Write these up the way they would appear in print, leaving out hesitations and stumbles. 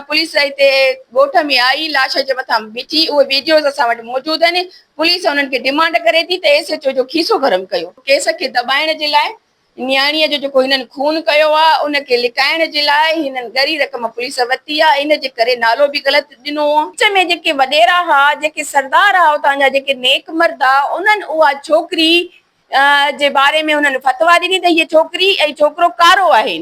Police हिते ॻोठ में आई, लाश जे मथां बीठी, उहे वीडियोज़ असां वटि मौजूद आहिनि। पुलिस उन्हनि खे डिमांड करे थी त एसएचओ जो खीसो गरम कयो, केस खे दॿाइण जे लाइ। न्याणीअ जो जेको हिननि खून कयो आहे उनखे लिकाइण जे लाइ हिननि ॻरी रक़म पुलिस वरिती आहे, इन जे करे नालो बि ग़लति ॾिनो आहे। विच में जेके वॾेरा हुआ, जेके सरदार हुआ उतां जा, जेके नेक मर्द हुआ, उन्हनि उहा छोकिरी जे बारे में उन्हनि फतवा ॾिनी त हीअ छोकिरी ऐं छोकिरो कारो आहे,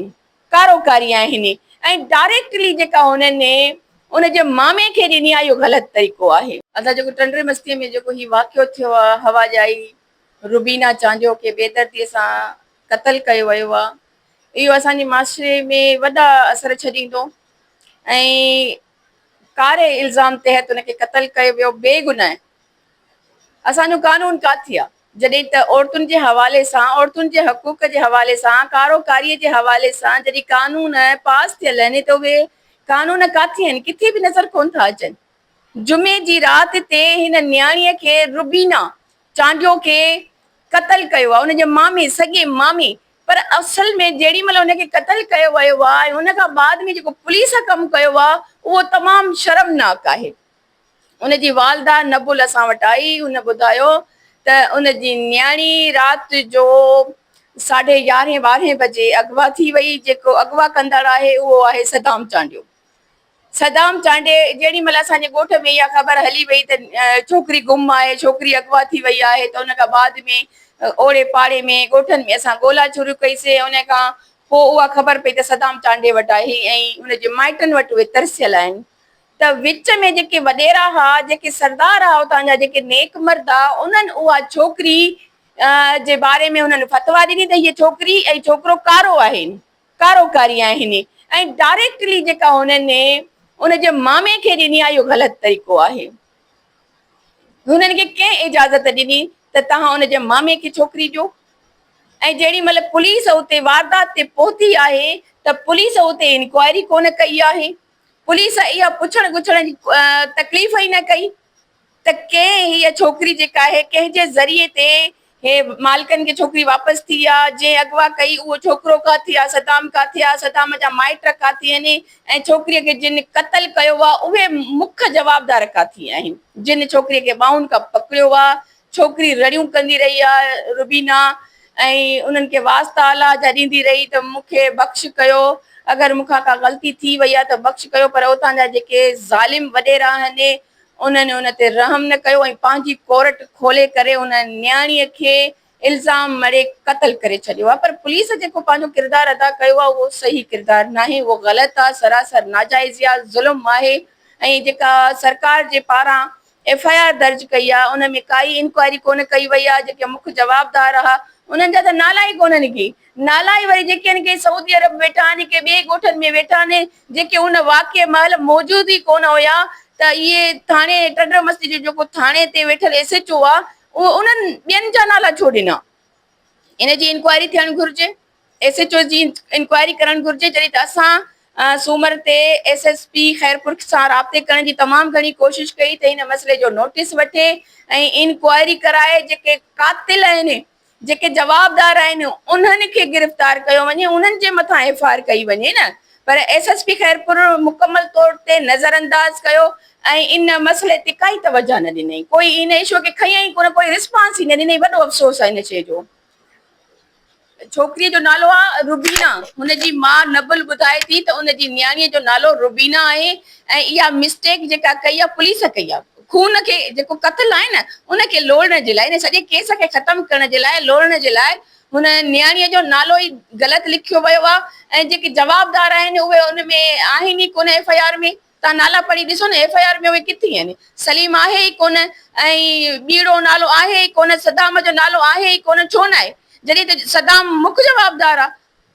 कारोकारी आहिनि, ऐं डायरेक्टली जेका हुननि उनजे मामे खे ॾिनी आहे, इहो ग़लति तरीक़ो आहे। असां जेको टंडरे मस्तीअ में जेको हीउ वाक़ियो थियो आहे, हवाजाई रुबीना चांजो खे बेदर्दीअ सां क़तल कयो वियो आहे, इहो असांजे माशरे में वॾा असर छॾींदो ऐं कारे इल्ज़ाम तहत उनखे क़तल कयो वियो बेगुनाह। असांजो कानून काथे आहे जॾहिं त औरतुनि जे हवाले सां, औरतुनि जे हक़ूक़ जे हवाले सां, कारोकारीअ जे हवाले सां जॾहिं कानून पास थियल आहिनि त उहे कानून काथे आहिनि, किथे बि नज़र कोन था अचनि। जुमे जी राति ते हिन न्याणीअ खे रुबीना चांजो खे क़तल कयो आहे, उनजे मामे, सॻे मामे। पर असल में जेॾी महिल उनखे क़तल कयो वियो आहे ऐं उन खां बाद में जेको पुलिस कमु कयो आहे उहो तमामु शर्मनाक आहे। उनजी वालदा नबुल असां वटि आई, हुन ॿुधायो त उनजी न्याणी राति जो 11:30-12 बजे अगवा थी वई। जेको अगवा कंदड़ आहे उहो आहे सदाम चांडियो। सदाम चांडे जेॾी महिल असांजे ॻोठ में इहा ख़बर हली वई त छोकिरी गुम आहे, छोकिरी अगवा थी वई आहे, त उन खां बाद में ओड़े पाड़े में ॻोठनि में असां ॻोल्हा शुरू कईसीं। उन खां पोइ उहा ख़बर पई त सदाम चांडे वटि आहे ऐं उनजे माइटनि वटि उहे तरसियल आहिनि। त विच में जेके वॾेरा हुआ, जेके सरदार हुआ उतां जा, जेके नेक मर्द हुआ, उन्हनि उहा छोकिरी जे बारे में उन्हनि फतवा ॾिनी त हीअ छोकिरी ऐं छोकिरो कारो आहे, कारोकारी आहिनि, ऐं डायरेक्टली जेका हुननि उनजे मामे खे ॾिनी आहे, इहो ग़लति तरीक़ो आहे। हुननि खे कंहिं इजाज़त ॾिनी त तव्हां उनजे मामे खे छोकिरी ॾियो? ऐं जेॾी महिल पुलिस उते वारदात ते पहुती आहे त पुलिस उते इंक्वायरी कोन कई आहे, पुलिस इहा पुछण गुछण जी तकलीफ़ ई न कई त कंहिं हीअ छोकिरी जेका आहे कंहिंजे ज़रिए ते हे मालिकनि खे छोकिरी वापसि थी आहे, जंहिं अगवा कई उहो छोकिरो काथे आहे, सदाम काथे आहे, सदाम जा माइट काथे आहिनि, ऐं छोकिरीअ खे जिन क़तल कयो आहे उहे मुख्य जवाबदार काथे आहिनि, जिन छोकिरीअ खे ॿाहुनि खां पकड़ियो आहे। छोकिरी रड़ियूं कंदी रही आहे रुबीना, ऐं उन्हनि खे वास्ता अलाह जा ॾींदी रही त मूंखे बख़्श कयो, अगरि मूंखां का ग़लती थी वई आहे त बख़्श कयो। पर उतां जा जेके ज़ालिम वॾेरा आहिनि उन्हनि उन ते रहम न कयो ऐं पंहिंजी कोर्ट खोले करे उन न्याणीअ खे इल्ज़ाम मरे क़तल करे छॾियो आहे। पर पुलिस जेको पंहिंजो किरदारु अदा कयो आहे उहो सही किरदारु न आहे, उहो ग़लति आहे, सरासर नाजाइज़ आहे, ज़ुल्म आहे। ऐं जेका सरकार जे पारां FIR दर्ज कई आहे उन में काई इंक्वायरी कोन कई वई आहे। जेके मुख्य जवाबदार हुआ उन्हनि जा त नाला ई कोन्हनि की, नाला ई वरी जेके आहिनि के सऊदी अरब वेठा आहिनि, के ॿिए ॻोठनि में वेठा आहिनि, जेके उन वाक़े महिल मौजूद ई कोन हुया। त इहे थाणे टंडर मस्ती जो जेको थाणे ते वेठल SHO आहे उहो उन्हनि ॿियनि जा नाला छो ॾिना? इन जी इंक्वायरी थियणु घुरिजे, SHO जी इंक्वायरी करणु घुरिजे। जॾहिं त असां सूमर ते SSP ख़ैरपुर सां राब्ते करण जी तमामु घणी कोशिशि कई त हिन मसइले जो नोटिस वठे ऐं इंक्वायरी कराए, जेके कातिल आहिनि, जेके जवाबदार आहिनि, उन्हनि खे गिरफ़्तार कयो वञे, उन्हनि जे मथां FIR कई वञे न। पर SSP ख़ैरपुर मुकमल तौर ते नज़रअंदाज कयो ऐं इन मसइले ते काई तवजह न ॾिनई, कोई इन इशू खे खयई कोन, कोई रिस्पॉन्स ई न ॾिनई। वॾो अफ़सोस आहे इन शइ जो। छोकिरीअ जो नालो आहे रुबीना, हुनजी माउ नबुल ॿुधाए थी त उनजी न्याणीअ जो नालो रुबीना आहे ऐं इहा मिस्टेक जेका कई आहे पुलिस कई आहे। खून खे जेको क़तल आहे न उनखे लोड़ण जे लाइ, इन सॼे केस खे ख़तमु करण जे लाइ, लोड़ण जे लाइ हुन न्याणीअ जो नालो ई ग़लति लिखियो वियो आहे। ऐं जेके जवाबदार आहिनि उहे उन में आहिनि ई कोन FIR में। तव्हां नाला पढ़ी ॾिसो न FIR में उहे किथे आहिनि। सलीम आहे ई कोन, ऐं ॿीड़ो नालो आहे ई कोन, सदाम जो नालो आहे ई कोन, छो न आहे? जॾहिं त सदाम मुख्य जवाबदार आहे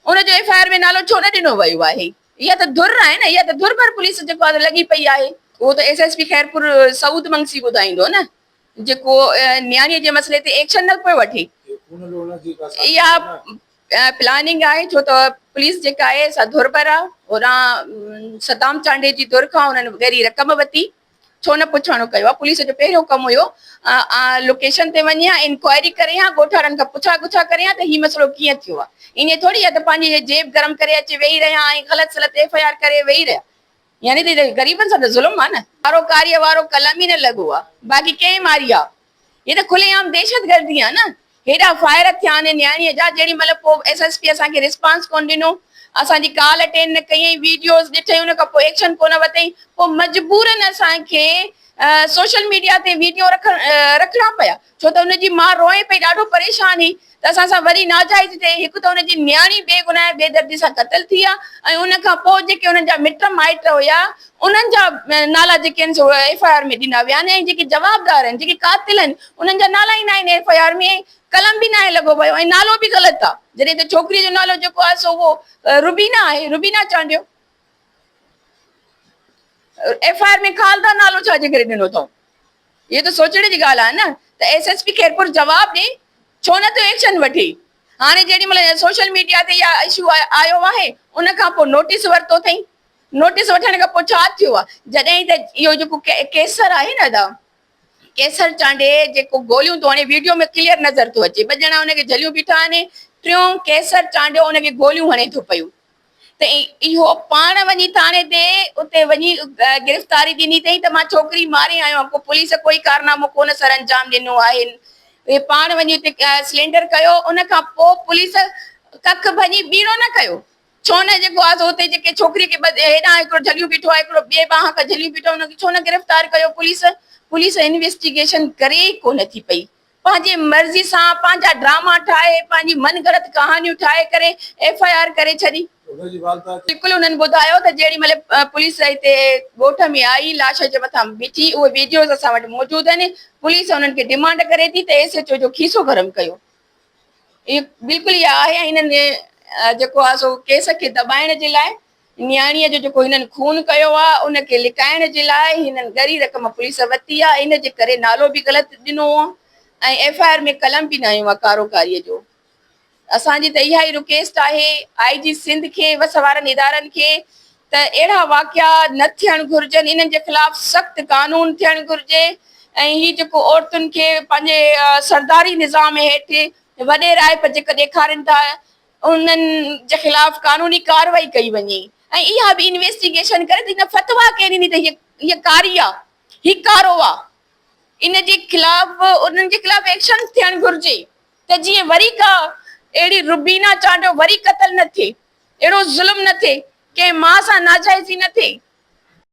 उनजो FIR में नालो छो न ॾिनो वियो आहे? इहा त धुर आहे न, इहा त धुर भर पुलिस जेको आहे लॻी पई आहे। उहो त SSP ख़ैरपुर सऊद मंगसी ॿुधाईंदो न, जेको न्याणीअ जे मसइले ते एक्शन न पियो वठे। इहा प्लानिंग आहे, छो त पुलिस जेका आहे सा धुर भर आहे। होॾां सदाम चांडे जी धुर खां हुननि ॻरी रक़म वरिती, छो न पुछणो कयो आहे? पुलिस जो पहिरियों कमु हुयो लोकेशन ते वञे हा, इंक्वायरी करे हा, ॻोठारनि खां पुछा गुछा करे हा त हीउ मसइलो कीअं थियो आहे। ईअं थोरी आहे त पंहिंजी जेब गरम करे अची वेही रहिया ऐं ग़लति सलत FIR करे वेही रहिया। यानी त ग़रीबनि सां त ज़ुल्म आहे न। कारोकारीअ वारो कलम ई न लॻो आहे, बाक़ी कंहिं मारी आहे? ये त खुलेआम दहशतगर्दी आहे न। हेॾा फायर थिया आहिनि न्याणीअ जा, जेॾी महिल पोइ SSP असांखे रिस्पॉन्स कोन ॾिनो, असांजी कॉल अटेंड न कयईं, वीडियोस ॾिठई, उन खां पोइ एक्शन कोन वरितई, पोइ मजबूरन असांखे सोशल मीडिया ते वीडियो रखणा पिया, छो त हुनजी माउ रोए पई, ॾाढो परेशान हुई त असां सां वरी नाजाइज़ थिए। हिकु त हुनजी न्याणी बेगुनाह बेदर्दी सां क़तल थी आहे, ऐं उन खां पोइ जेके हुननि जा मिट माइट हुया उन्हनि जा नाला जेके आहिनि सो FIR में ॾिना विया आहिनि, ऐं जेके जवाबदार आहिनि, जेके कातिल आहिनि, उन्हनि जा नाला ई न आहिनि FIR में, कलम बि न आहे लॻो पियो, ऐं नालो बि ग़लति आहे। जॾहिं त छोकिरीअ जो नालो जेको आहे सो उहो रुबीना आहे, रुबीना चांडियो। FIR में खालदा नालो छा जे करे ॾिनो अथऊं? इहे त सोचण जी ॻाल्हि आहे न। त SSP खेरपुर जवाब ॾे, छो न थियो एक्शन वठे? हाणे जेॾी महिल सोशल मीडिया ते इहा इशू आयो आहे, उन खां पोइ नोटिस वरितो अथई। नोटिस वठण खां पोइ छा थियो आहे? जॾहिं त इहो जेको केसर आहे न दादा, केसर चांडे जेको गोलियूं थो हणे, वीडियो में क्लियर नज़र थो अचे, ॿ ॼणा हुनखे झलियूं बीठा आहिनि, टियों केसर चांडियो हुनखे गोलियूं हणे थो पियो। त इहो पाण वञी थाणे ते उते वञी गिरफ़्तारी ॾिनी अथई त मां छोकिरी मारे आयो आहियां, पोइ पुलिस कोई कारनामो कोन सर अंजाम ॾिनो आहे। इहे पाण वञी उते सिलेंडर कयो, उन खां पोइ पुलिस कख भञी बीड़ो न कयो, छो न जेको आहे हुते जेके छोकिरीअ खे हेॾां हिकिड़ो झलियूं बीठो आहे, हिकिड़ो ॿिए ॿाह खां झलियूं बीठो, हुनखे छो न गिरफ़्तार कयो पुलिस? पुलिस इन्वेस्टिगेशन करे ई कोन थी पई, पंहिंजे मर्ज़ी सां पंहिंजा ड्रामा ठाहे, पंहिंजी मनगढ़ंत कहानियूं ठाहे करे FIR करे छॾी। बिल्कुलु हुननि ॿुधायो त जेॾी महिल पुलिस हिते ॻोठ में आई, लाश जे मथां बीठी, उहे वीडियोस असां वटि मौजूदु आहिनि। पुलिस हुननि खे डिमांड करे थी त SHO जो खीसो गरम कयो। इहो बिल्कुलु इहा आहे। ऐं हिननि जेको आहे सो केस खे दॿाइण जे लाइ, न्याणीअ जो जेको हिननि खून कयो आहे उनखे लिकाइण जे लाइ हिननि ॻरी रक़म पुलिस वरिती आहे, इन जे करे नालो बि ग़लति ॾिनो आहे, ऐं FIR में कलम बि न आयो आहे कारोकारीअ जो। असांजी त इहा ई रिक्वेस्ट आहे IG सिंध खे, वस वारनि इदारनि खे, त अहिड़ा वाक़िया न थियणु घुरिजनि, इन्हनि जे ख़िलाफ़ सख़्तु कानून थियणु घुरिजे। ऐं हीअ जेको औरतुनि खे पंहिंजे सरदारी निज़ाम हेठि वॾे राइप जेका ॾेखारनि था, उन्हनि जे ख़िलाफ़ कानूनी कार्रवाई कई वञे, ऐं इहा बि इन्वेस्टिगेशन करे त हिन फतवा केरु ॾिनी त हीअ कारी आहे, हीअ कारो आहे, इन जे ख़िलाफ़ उन्हनि जे ख़िलाफ़ एक्शन थियणु घुरिजे, त जीअं वरी का अहिड़ी रुबीना चांडियो वरी क़तल न थिए, अहिड़ो ज़ुल्म न थिए, कंहिं माउ सां नाजाइज़ी न थिए।